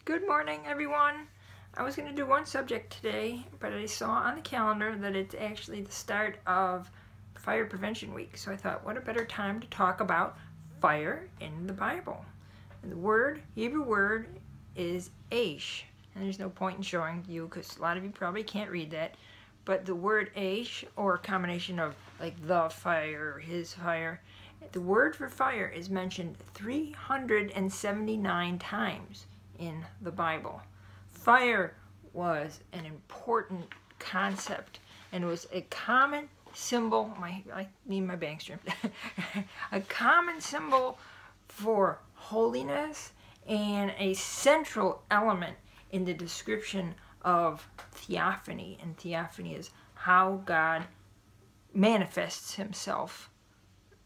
Good morning, everyone. I was going to do one subject today, but I saw on the calendar that it's actually the start of Fire Prevention Week. So I thought, what a better time to talk about fire in the Bible. And the Hebrew word is Aish. And there's no point in showing you because a lot of you probably can't read that. But the word Aish, or a combination of like the fire or his fire, the word for fire is mentioned 379 times in the Bible. Fire was an important concept and was a common symbol, I need my bang strip, a common symbol for holiness and a central element in the description of theophany. And theophany is how God manifests himself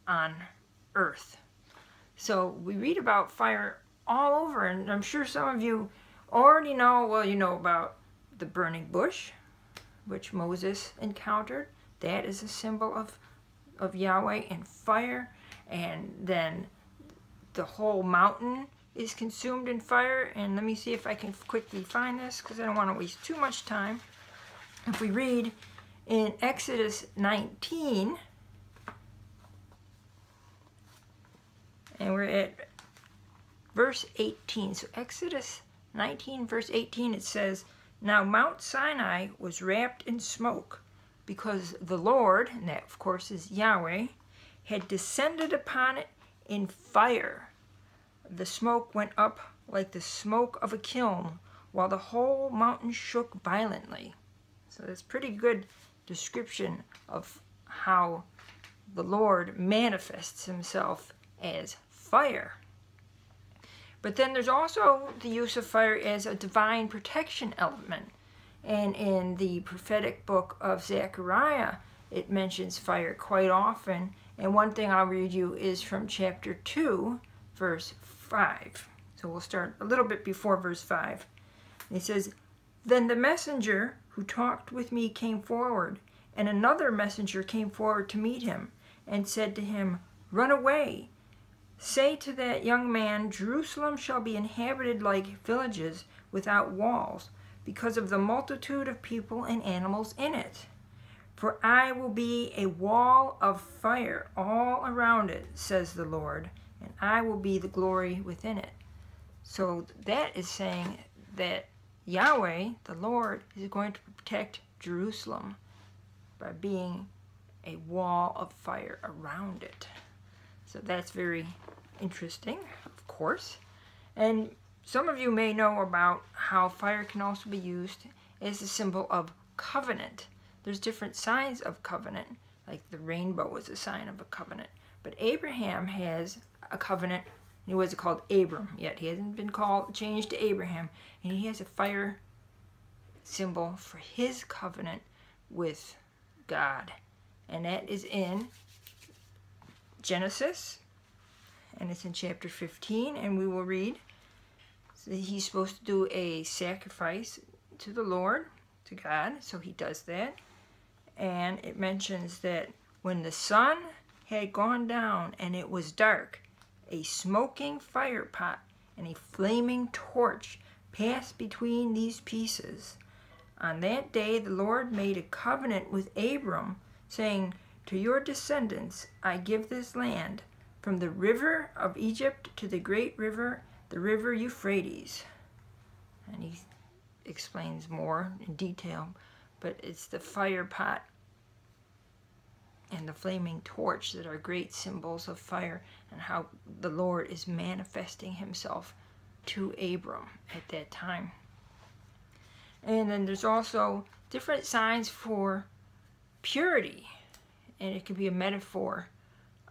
on earth. So we read about fire all over, and I'm sure some of you already know, well, you know about the burning bush, which Moses encountered. That is a symbol of Yahweh and fire. And then the whole mountain is consumed in fire. And let me see if I can quickly find this, because I don't want to waste too much time. If we read in Exodus 19, and we're at verse 18. So Exodus 19, verse 18, it says, "Now Mount Sinai was wrapped in smoke, because the Lord," and that of course is Yahweh, "had descended upon it in fire. The smoke went up like the smoke of a kiln, while the whole mountain shook violently." So that's pretty good description of how the Lord manifests himself as fire. But then there's also the use of fire as a divine protection element. And in the prophetic book of Zechariah, it mentions fire quite often. And one thing I'll read you is from chapter 2, verse 5. So we'll start a little bit before verse 5. It says, "Then the messenger who talked with me came forward, and another messenger came forward to meet him, and said to him, 'Run away. Say to that young man, Jerusalem shall be inhabited like villages without walls, because of the multitude of people and animals in it. For I will be a wall of fire all around it, says the Lord, and I will be the glory within it.'" So that is saying that Yahweh, the Lord, is going to protect Jerusalem by being a wall of fire around it. So that's very interesting, of course. And some of you may know about how fire can also be used as a symbol of covenant. There's different signs of covenant, like the rainbow is a sign of a covenant. But Abraham has a covenant. He wasn't called Abram yet. He hasn't been changed to Abraham. And he has a fire symbol for his covenant with God. And that is in Genesis, and it's in chapter 15, and we will read. So he's supposed to do a sacrifice to the Lord, to God, so he does that. And it mentions that when the sun had gone down and it was dark, a smoking fire pot and a flaming torch passed between these pieces. On that day the Lord made a covenant with Abram, saying, "To your descendants I give this land, from the river of Egypt to the great river, the river Euphrates." And he explains more in detail, but it's the fire pot and the flaming torch that are great symbols of fire, and how the Lord is manifesting himself to Abram at that time. And then there's also different signs for purity, and it could be a metaphor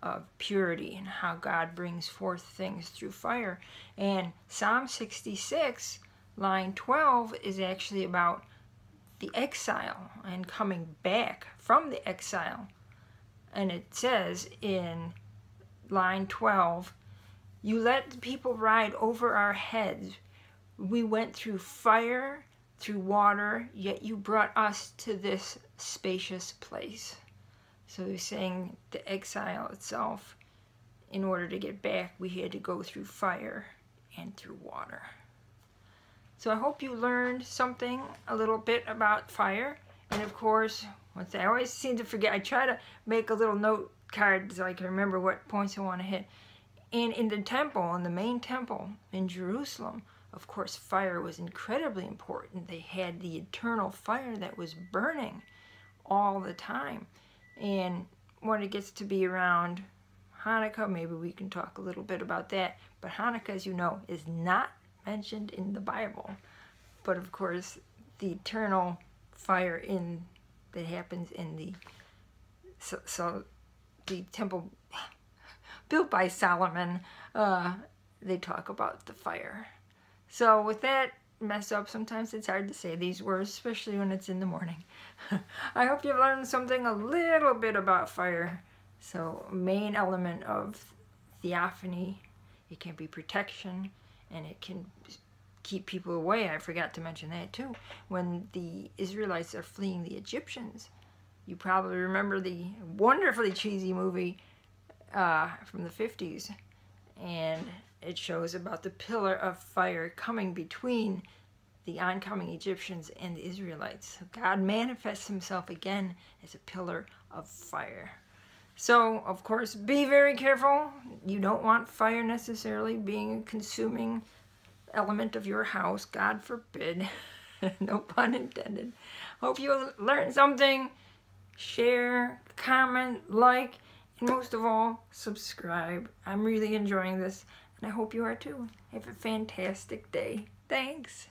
of purity and how God brings forth things through fire. And Psalm 66, line 12, is actually about the exile and coming back from the exile. And it says in line 12, "You let the people ride over our heads. We went through fire, through water, yet you brought us to this spacious place." So he's saying the exile itself, in order to get back, we had to go through fire and through water. So I hope you learned something, a little bit about fire. And of course, once I always seem to forget, I try to make a little note card so I can remember what points I want to hit. And in the temple, in the main temple in Jerusalem, of course, fire was incredibly important. They had the eternal fire that was burning all the time. And when it gets to be around Hanukkah, maybe we can talk a little bit about that. But Hanukkah, as you know, is not mentioned in the Bible. But of course, the eternal fire that happens in the the temple built by Solomon, they talk about the fire. So with that mess up, sometimes it's hard to say these words, especially when it's in the morning. I hope you've learned something a little bit about fire. So main element of theophany, it can be protection, and it can keep people away. I forgot to mention that too. When the Israelites are fleeing the Egyptians, you probably remember the wonderfully cheesy movie from the 50s, and it shows about the pillar of fire coming between the oncoming Egyptians and the Israelites. So God manifests himself again as a pillar of fire. So, of course, be very careful. You don't want fire necessarily being a consuming element of your house. God forbid. No pun intended. Hope you learned something. Share, comment, like, and most of all, subscribe. I'm really enjoying this, and I hope you are too. Have a fantastic day. Thanks.